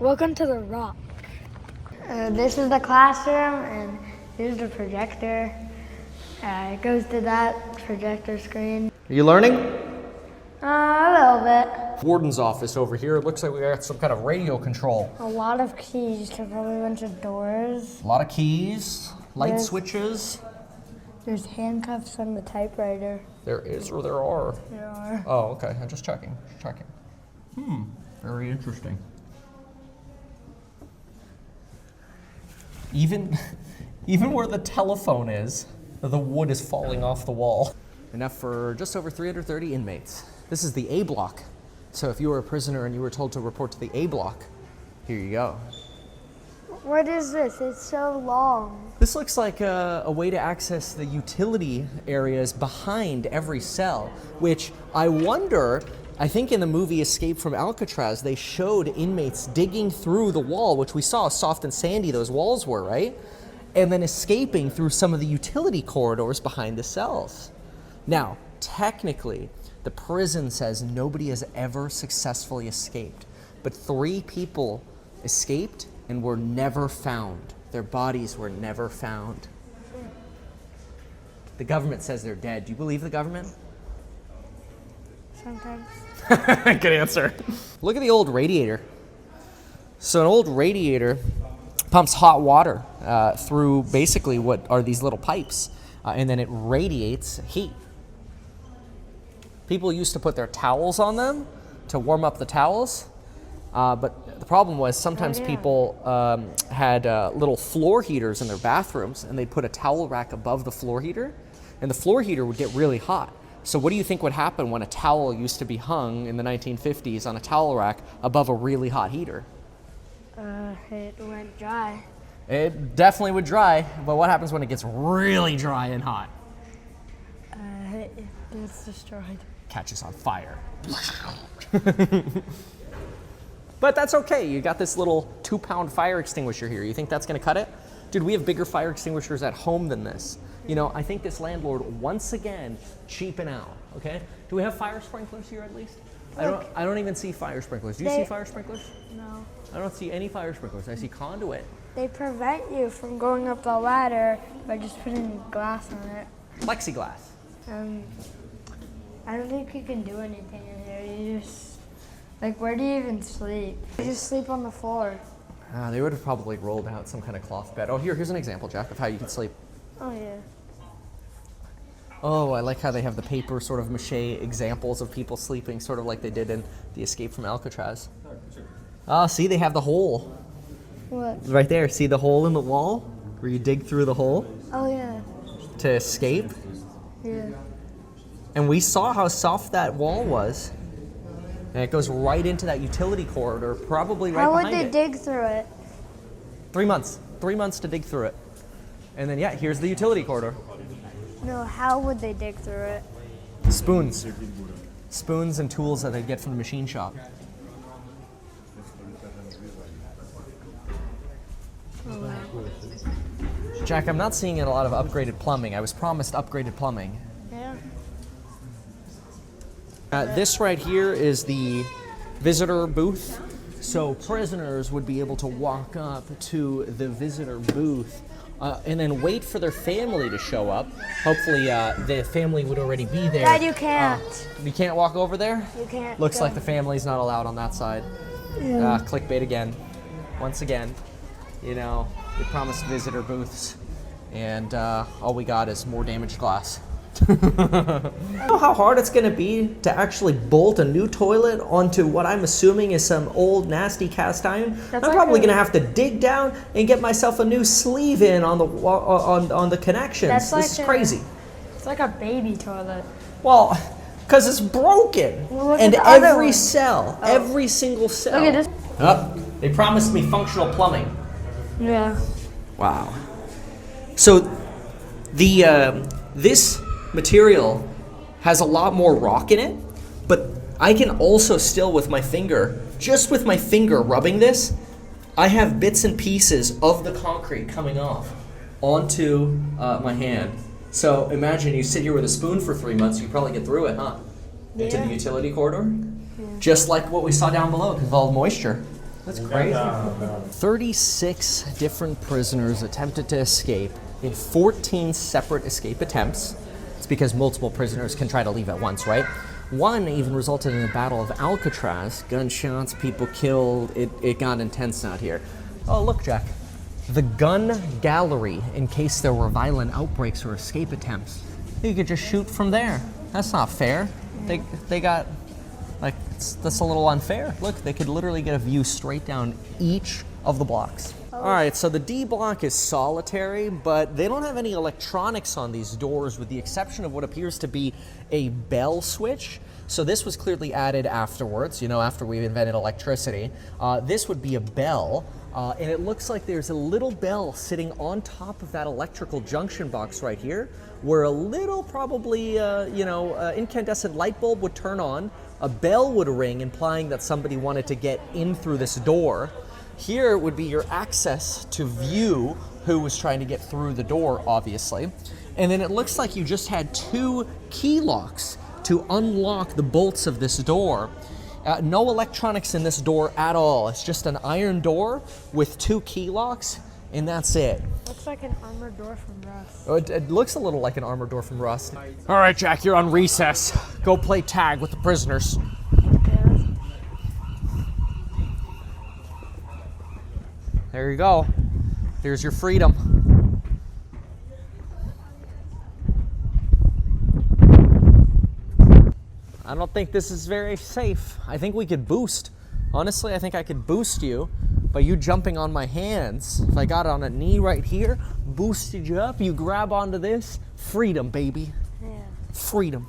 Welcome to the Rock. This is the classroom, and here's the projector. It goes to that projector screen. Are you learning? A little bit. Warden's office over here. It looks like we got some kind of radio control. A lot of keys to probably a bunch of doors. A lot of keys, light switches. There's handcuffs on the typewriter. There is or there are? There are. Oh, okay. I'm just checking. Very interesting. Even where the telephone is, the wood is falling off the wall. Enough for just over 330 inmates. This is the A block. So if you were a prisoner and you were told to report to the A block, here you go. What is this? It's so long. This looks like a way to access the utility areas behind every cell, which I wonder, I think in the movie Escape from Alcatraz, they showed inmates digging through the wall, which we saw soft and sandy those walls were, right? And then escaping through some of the utility corridors behind the cells. Now, technically, the prison says nobody has ever successfully escaped, but 3 people escaped and were never found. Their bodies were never found. The government says they're dead. Do you believe the government? Sometimes. Good answer. Look at the old radiator. So an old radiator pumps hot water through basically what are these little pipes, and then it radiates heat. People used to put their towels on them to warm up the towels, but the problem was sometimes people had little floor heaters in their bathrooms, and they'd put a towel rack above the floor heater, and the floor heater would get really hot. So what do you think would happen when a towel used to be hung in the 1950s on a towel rack above a really hot heater? It went dry. It definitely would dry, but what happens when it gets really dry and hot? It gets destroyed. Catches on fire. But that's okay. You got this little 2-pound fire extinguisher here. You think that's going to cut it? Dude, we have bigger fire extinguishers at home than this. You know, I think this landlord, once again, cheaping out, okay? Do we have fire sprinklers here at least? I don't even see fire sprinklers. Do you see fire sprinklers? No. I don't see any fire sprinklers. I see conduit. They prevent you from going up the ladder by just putting glass on it. Plexiglass. I don't think you can do anything in here. You just, like, where do you even sleep? You just sleep on the floor. They would have probably rolled out some kind of cloth bed. Oh, here's an example, Jack, of how you can sleep. Oh, yeah. Oh, I like how they have the paper sort of mache examples of people sleeping, sort of like they did in the Escape from Alcatraz. Oh, see, they have the hole. What? Right there, see the hole in the wall? Where you dig through the hole Oh, yeah. to escape? Yeah. And we saw how soft that wall was. And it goes right into that utility corridor, probably right behind it. How would they dig through it? 3 months. 3 months to dig through it. And then, yeah, here's the utility corridor. No, how would they dig through it? Spoons. Spoons and tools that they get from the machine shop. Jack, I'm not seeing a lot of upgraded plumbing. I was promised upgraded plumbing. Yeah. This right here is the visitor booth. So prisoners would be able to walk up to the visitor booth and then wait for their family to show up. Hopefully the family would already be there. Dad, you can't. You can't walk over there? You can't. Looks go. like the family's not allowed on that side. Yeah. Clickbait again. Once again. You know, they promised visitor booths, and all we got is more damaged glass. You know how hard it's going to be to actually bolt a new toilet onto what I'm assuming is some old nasty cast iron? I'm probably going to have to dig down and get myself a new sleeve in on the on the connections. This is crazy. It's like a baby toilet. Well, because it's broken. Well, and every cell, Oh. every single cell. Look at this. Oh, they promised me functional plumbing. Yeah. Wow. So the this material has a lot more rock in it, but I can also still with my finger, just with my finger rubbing this, I have bits and pieces of the concrete coming off onto my hand. So imagine you sit here with a spoon for 3 months, you probably get through it, huh? Into the utility corridor. Yeah. Just like what we saw down below because of all the moisture. That's crazy. 36 different prisoners attempted to escape in 14 separate escape attempts. It's because multiple prisoners can try to leave at once, right? One even resulted in the Battle of Alcatraz. Gunshots, people killed. It got intense out here. Oh, look, Jack. The gun gallery, in case there were violent outbreaks or escape attempts. You could just shoot from there. That's not fair. They got, like, that's a little unfair. Look, they could literally get a view straight down each of the blocks. All right, so the D block is solitary, but they don't have any electronics on these doors with the exception of what appears to be a bell switch. So this was clearly added afterwards, you know, after we invented electricity. This would be a bell, and it looks like there's a little bell sitting on top of that electrical junction box right here, where a little probably, incandescent light bulb would turn on, a bell would ring, implying that somebody wanted to get in through this door. Here would be your access to view who was trying to get through the door, obviously. And then it looks like you just had 2 key locks to unlock the bolts of this door. No electronics in this door at all. It's just an iron door with 2 key locks, and that's it. Looks like an armored door from Rust. Oh, it looks a little like an armored door from Rust. All right, Jack, you're on recess. Go play tag with the prisoners. There you go. There's your freedom. I don't think this is very safe. I think we could boost. Honestly, I think I could boost you by you jumping on my hands. If I got on a knee right here, boosted you up, you grab onto this, freedom, baby. Yeah. Freedom.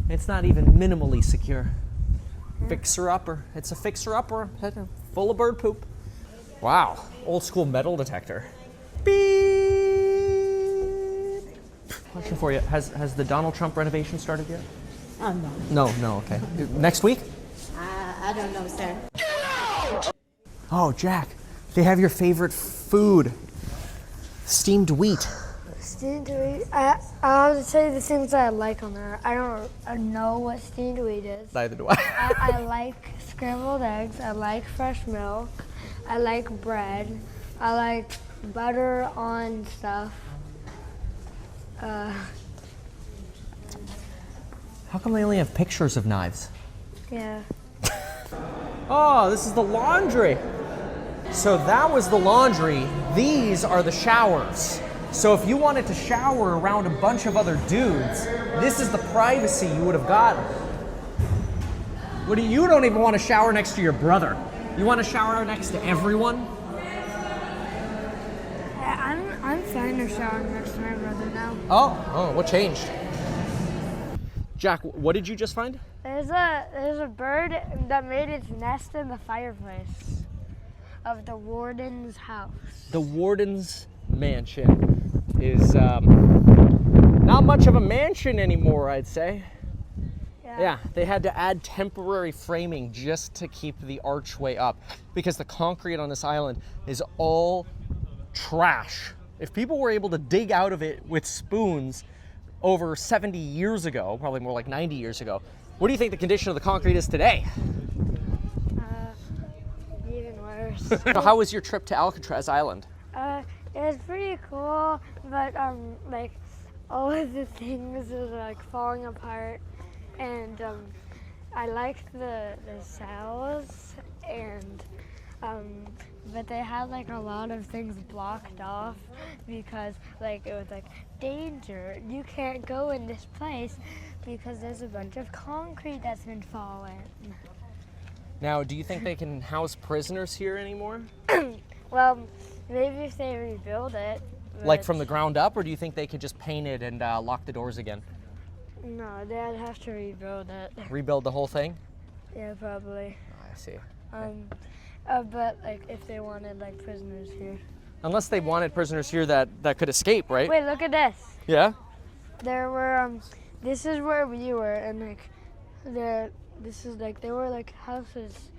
It's not even minimally secure. Fixer-upper. It's a fixer-upper, full of bird poop. Wow, old school metal detector. Beep. Question for you, has the Donald Trump renovation started yet? No. No, okay. Next week? I don't know, sir. Oh, Jack, they have your favorite food. Steamed wheat. Steamed wheat. I'll say the things that I like on there. I don't know what steamed wheat is. Neither do I. I like scrambled eggs. I like fresh milk. I like bread. I like butter on stuff. How come they only have pictures of knives? Yeah. Oh, this is the laundry. So that was the laundry. These are the showers. So if you wanted to shower around a bunch of other dudes, this is the privacy you would have gotten. You don't even want to shower next to your brother. You want to shower next to everyone? I'm fine to shower next to my brother now. Oh, what changed? Jack, what did you just find? There's a bird that made its nest in the fireplace of the warden's house. The warden's mansion is not much of a mansion anymore, I'd say. Yeah, they had to add temporary framing just to keep the archway up because the concrete on this island is all trash. If people were able to dig out of it with spoons over 70 years ago, probably more like 90 years ago, what do you think the condition of the concrete is today? Even worse. So how was your trip to Alcatraz Island? It was pretty cool, but like all of the things was like falling apart, and I liked the cells, and but they had like a lot of things blocked off because like it was like danger. You can't go in this place because there's a bunch of concrete that's been falling. Now, do you think they can house prisoners here anymore? Well, maybe if they rebuild it. Like from the ground up, or do you think they could just paint it and lock the doors again? No, they'd have to rebuild it. Rebuild the whole thing? Yeah, probably. Oh, I see. But like if they wanted like prisoners here. Unless they wanted prisoners here that could escape, right? Wait, look at this. Yeah? There were this is where we were, and like there were like houses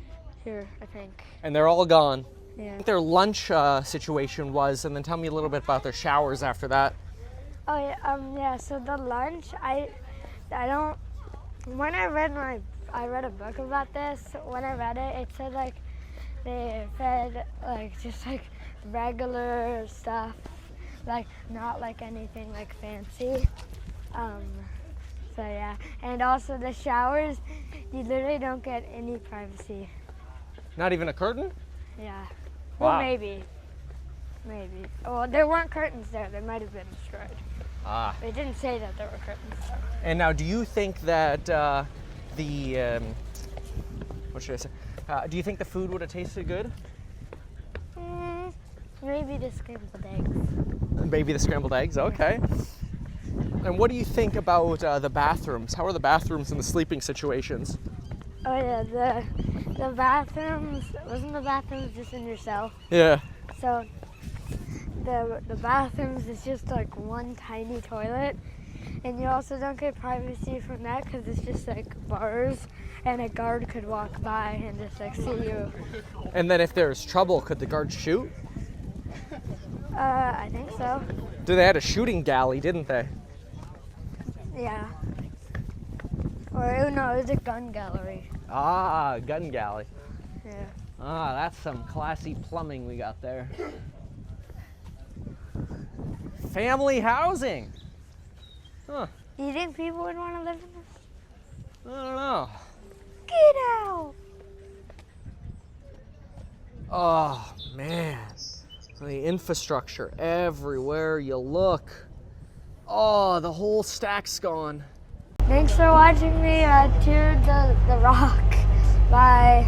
here, I think. And they're all gone. Yeah. What their lunch situation was, and then tell me a little bit about their showers after that. Oh yeah, yeah. So the lunch, I don't. When I read a book about this. When I read it, it said like they fed like just like regular stuff, like not like anything like fancy. So yeah, and also the showers, you literally don't get any privacy. Not even a curtain? Yeah. Wow. Well, maybe. Well, there weren't curtains there. They might have been destroyed. Ah. They didn't say that there were curtains. And now, do you think that what should I say? Do you think the food would have tasted good? Maybe the scrambled eggs. Maybe the scrambled eggs, okay. And what do you think about the bathrooms? How are the bathrooms in the sleeping situations? Oh yeah, the bathrooms, wasn't the bathrooms just in your cell? Yeah. So the bathrooms is just like one tiny toilet, and you also don't get privacy from that because it's just like bars, and a guard could walk by and just like see you. And then if there's trouble, could the guards shoot? I think so. They had a shooting galley, didn't they? Yeah. Or no, it was a gun gallery. Ah, gun galley. Yeah. Ah, that's some classy plumbing we got there. Family housing. Huh. Do you think people would want to live in this? I don't know. Get out! Oh, man. The infrastructure everywhere you look. Oh, the whole stack's gone. Thanks for watching me tour the rock. Bye.